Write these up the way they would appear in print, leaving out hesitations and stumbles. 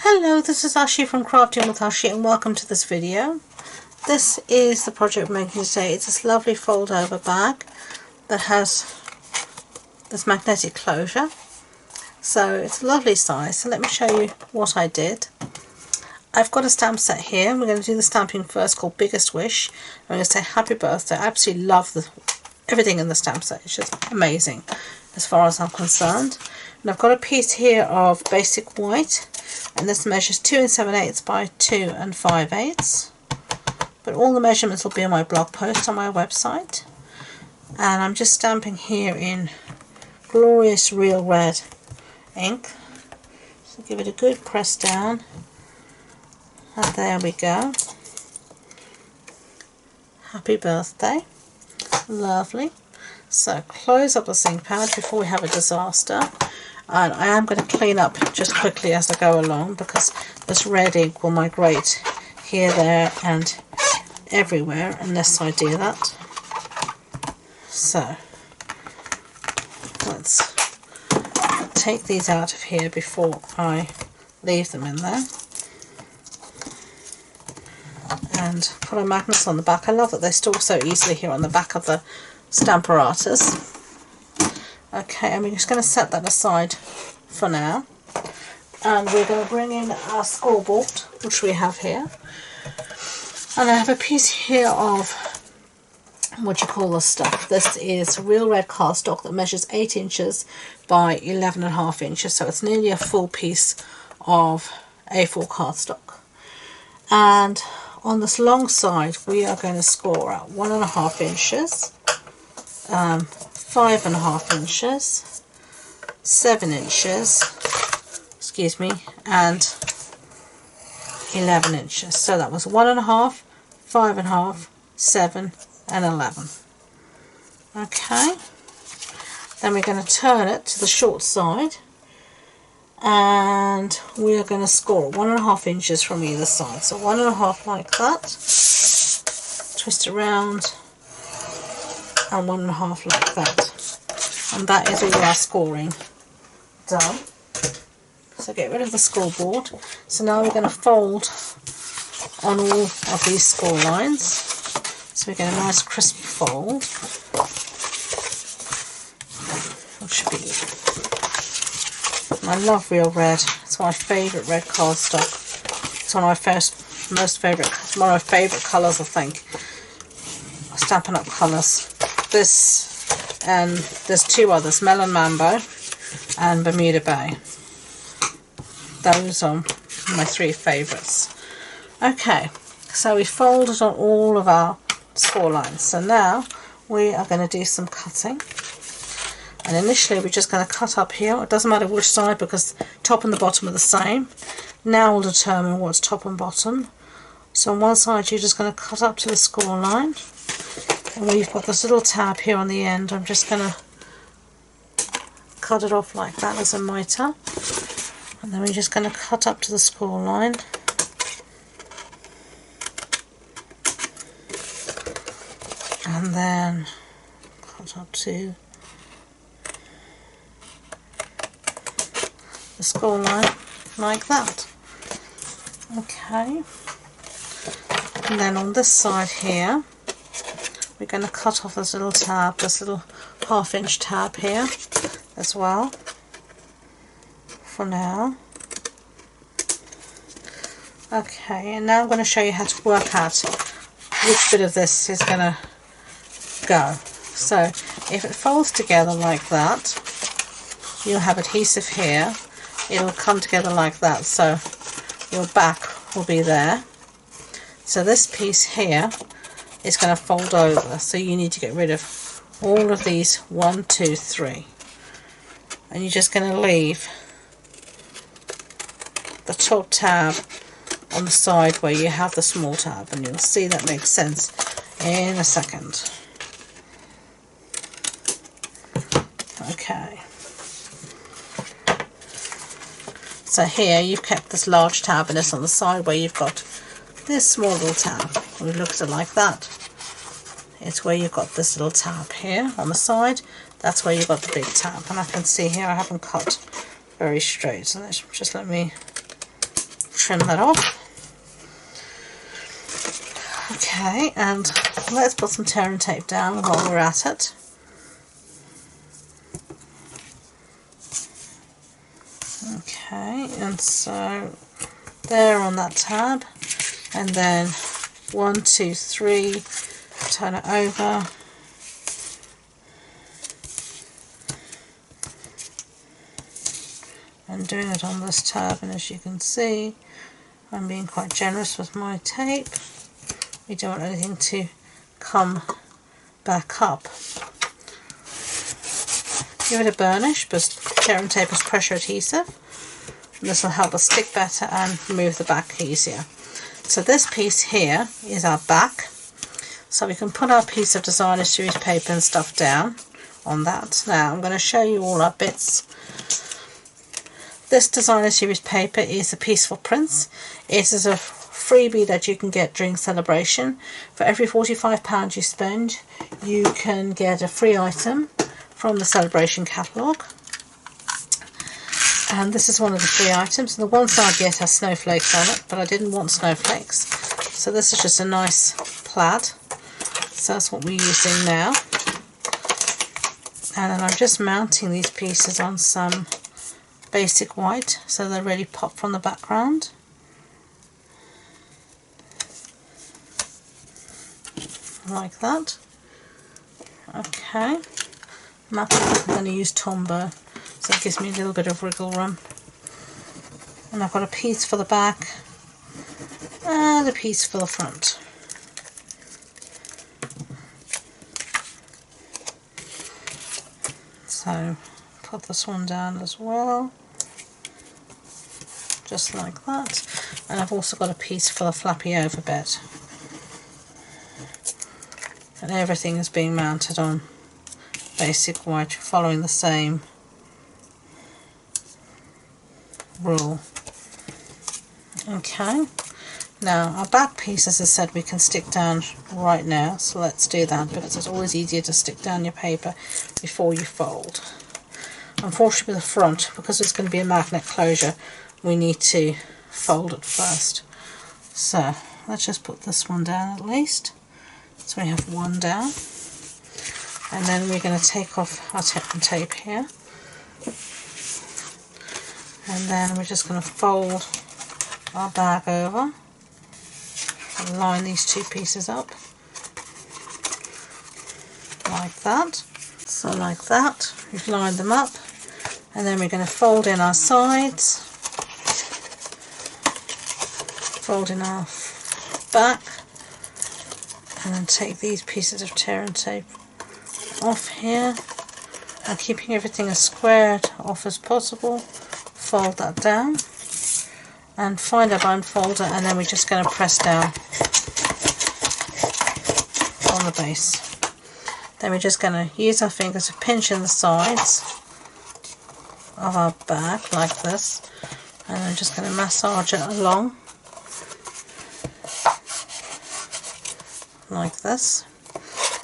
Hello, this is Ashee from Crafting with Ashee and welcome to this video. This is the project we're making today. It's this lovely fold over bag that has this magnetic closure. So it's a lovely size. So let me show you what I did. I've got a stamp set here. We're going to do the stamping first, called Biggest Wish. I'm going to say happy birthday. I absolutely love everything in the stamp set. It's just amazing as far as I'm concerned. And I've got a piece here of basic white, and this measures 2 7/8 by 2 5/8. But all the measurements will be on my blog post on my website. And I'm just stamping here in glorious real red ink. So give it a good press down. And there we go. Happy birthday. Lovely. So close up the ink pad before we have a disaster. And I am going to clean up just quickly as I go along, because this red ink will migrate here, there and everywhere unless I do that. So let's take these out of here before I leave them in there. And put our magnets on the back. I love that they store so easily here on the back of the stamp apparatus. Okay, and we're just going to set that aside for now. And we're going to bring in our scoreboard, which we have here. And I have a piece here of, what do you call this stuff? This is real red cardstock that measures 8 inches by 11.5 inches. So it's nearly a full piece of A4 cardstock. And on this long side, we are going to score out 1.5 inches. 5.5 inches, 7 inches, excuse me, and 11 inches. So that was 1.5, 5.5, 7 and 11. Okay, then we're going to turn it to the short side and we are going to score 1.5 inches from either side. So 1.5 like that, twist around, and 1.5 like that, and that is all our scoring done. So get rid of the scoreboard. So now we're going to fold on all of these score lines, so we get a nice crisp fold, which should be good. I love real red. It's my favourite red cardstock. It's one of my favourite colours, I think. Stampin' Up colours. This, and there's 2 others, Melon Mambo and Bermuda Bay. Those are my 3 favourites. Okay, so we folded on all of our score lines. So now we are going to do some cutting. And initially we're just going to cut up here. It doesn't matter which side, because top and the bottom are the same. Now we'll determine what's top and bottom. So on one side you're just going to cut up to the score line. And we've got this little tab here on the end. I'm just going to cut it off like that as a mitre. And then we're just going to cut up to the score line. And then cut up to the score line like that. Okay. And then on this side here, we're going to cut off this little tab, this little 1/2 inch tab here as well for now. Okay, and now I'm going to show you how to work out which bit of this is going to go. So if it folds together like that, you'll have adhesive here. It'll come together like that, so your back will be there. So this piece here is going to fold over, so you need to get rid of all of these 1, 2, 3, and you're just going to leave the top tab on the side where you have the small tab, and you'll see that makes sense in a second. Okay, so here you've kept this large tab, and it's on the side where you've got this small little tab. We look at it like that. It's where you've got this little tab here on the side. That's where you've got the big tab. And I can see here I haven't cut very straight. So just let me trim that off. Okay, and let's put some tearing tape down while we're at it. Okay, and so there on that tab, and then 1, 2, 3, turn it over. I'm doing it on this tab, and as you can see, I'm being quite generous with my tape. We don't want anything to come back up. Give it a burnish, but tearing tape is pressure adhesive. And this will help us stick better and remove the back easier. So this piece here is our back. So we can put our piece of designer series paper and stuff down on that. Now I'm going to show you all our bits. This designer series paper is a piece for prints. It is a freebie that you can get during celebration. For every £45 you spend, you can get a free item from the celebration catalogue. And this is one of the free items. And the one side yet has snowflakes on it, but I didn't want snowflakes. So this is just a nice plaid. So that's what we're using now. And then I'm just mounting these pieces on some basic white so they really pop from the background. Like that. Okay. I'm going to use Tombow, so it gives me a little bit of wriggle room. And I've got a piece for the back and a piece for the front. So put this one down as well, just like that. And I've also got a piece for the flappy over bit. And everything is being mounted on basic white, following the same rule. Okay, now our back piece, as I said, we can stick down right now, so let's do that, because it's always easier to stick down your paper before you fold. Unfortunately with the front, because it's going to be a magnet closure, we need to fold it first. So let's just put this one down at least. So we have one down, and then we're going to take off our tape here, and then we're just going to fold our bag over and line these two pieces up like that. So like that, we've lined them up, and then we're going to fold in our sides, fold in our back, and then take these pieces of tearing tape off here, and keeping everything as squared off as possible, fold that down and find our bind folder, and then we're just going to press down on the base. Then we're just going to use our fingers to pinch in the sides of our bag like this, and I'm just going to massage it along like this.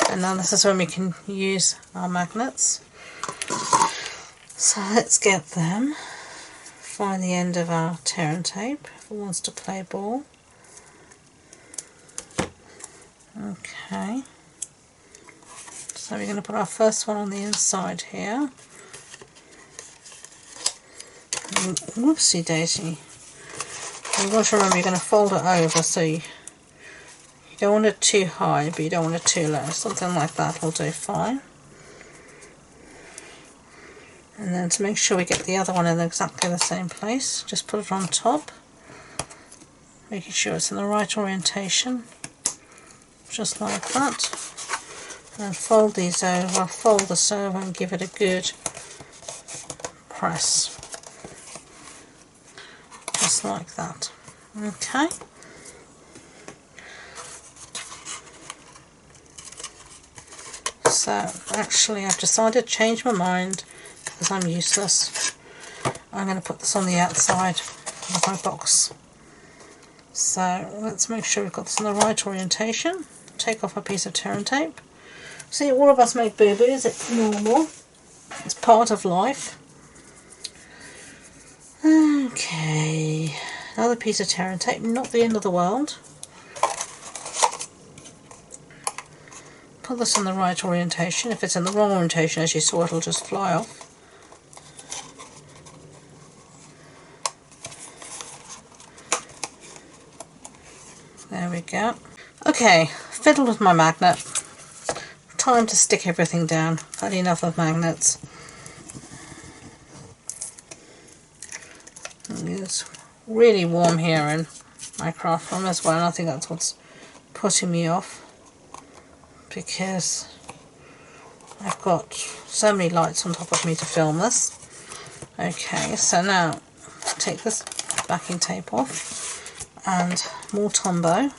And now this is when we can use our magnets. So let's get them. Find the end of our tearing tape if it wants to play ball. Okay. So we're going to put our first one on the inside here. Whoopsie daisy. You've got to remember you're going to fold it over, so you don't want it too high, but you don't want it too low. Something like that will do fine. And then to make sure we get the other one in exactly the same place, just put it on top, making sure it's in the right orientation, just like that. And fold these over, fold this over, and give it a good press, just like that. Okay. So actually I've decided to change my mind because I'm useless. I'm going to put this on the outside of my box. So let's make sure we've got this in the right orientation. Take off a piece of tearing tape. See, all of us make boo-boos, it's normal. It's part of life. Okay, now another piece of tearing tape, not the end of the world. Put this in the right orientation. If it's in the wrong orientation, as you saw, it'll just fly off. There we go. Okay, fiddled with my magnet. Time to stick everything down. Had enough of magnets. It's really warm here in my craft room as well, and I think that's what's putting me off, because I've got so many lights on top of me to film this. Okay, so now take this backing tape off and more Tombow.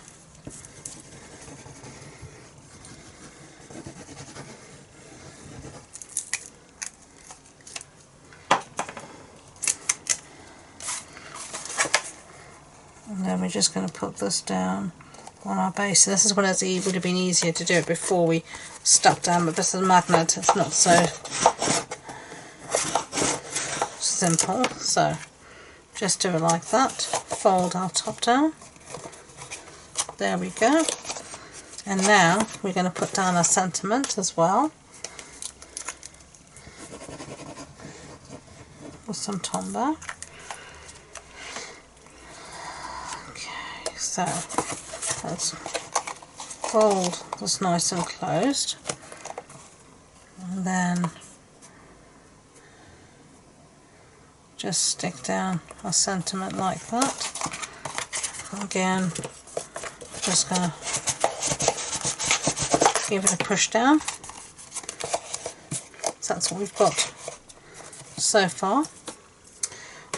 And then we're just going to put this down on our base. This is when it would have been easier to do it before we stuck down, but this is a magnet, it's not so simple. So just do it like that. Fold our top down. There we go. And now we're going to put down our sentiment as well with some Tombow. So let's fold this nice and closed, and then just stick down a sentiment like that. Again, just going to give it a push down. So that's what we've got so far.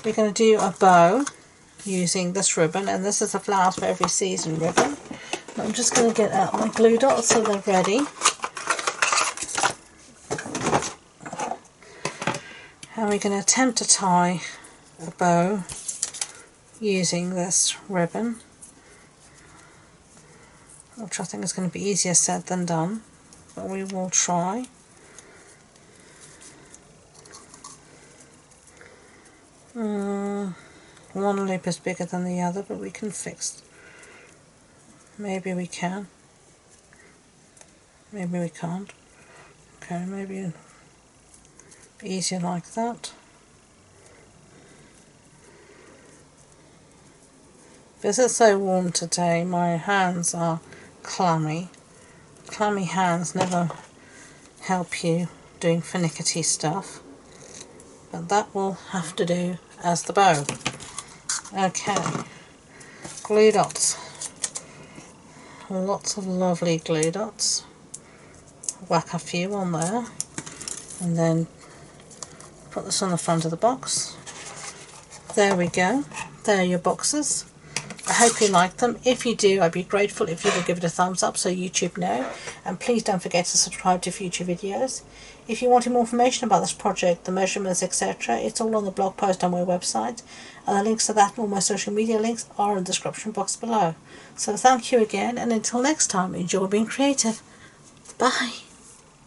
We're going to do a bow using this ribbon, and this is a Flowers for Every Season ribbon. I'm just going to get out my glue dots so they're ready. And we're going to attempt to tie a bow using this ribbon, which I think is going to be easier said than done, but we will try. One loop is bigger than the other, but we can fix. Maybe we can. Maybe we can't. Okay, maybe easier like that. Because it's so warm today, my hands are clammy. Clammy hands never help you doing finicky stuff, but that will have to do as the bow. Okay, glue dots. Lots of lovely glue dots. Whack a few on there, and then put this on the front of the box. There we go. There are your boxes. I hope you like them. If you do, I'd be grateful if you would give it a thumbs up so YouTube know, and please don't forget to subscribe to future videos. If you wanted more information about this project, the measurements, etc., it's all on the blog post on my website, and the links to that and all my social media links are in the description box below. So thank you again, and until next time, enjoy being creative. Bye.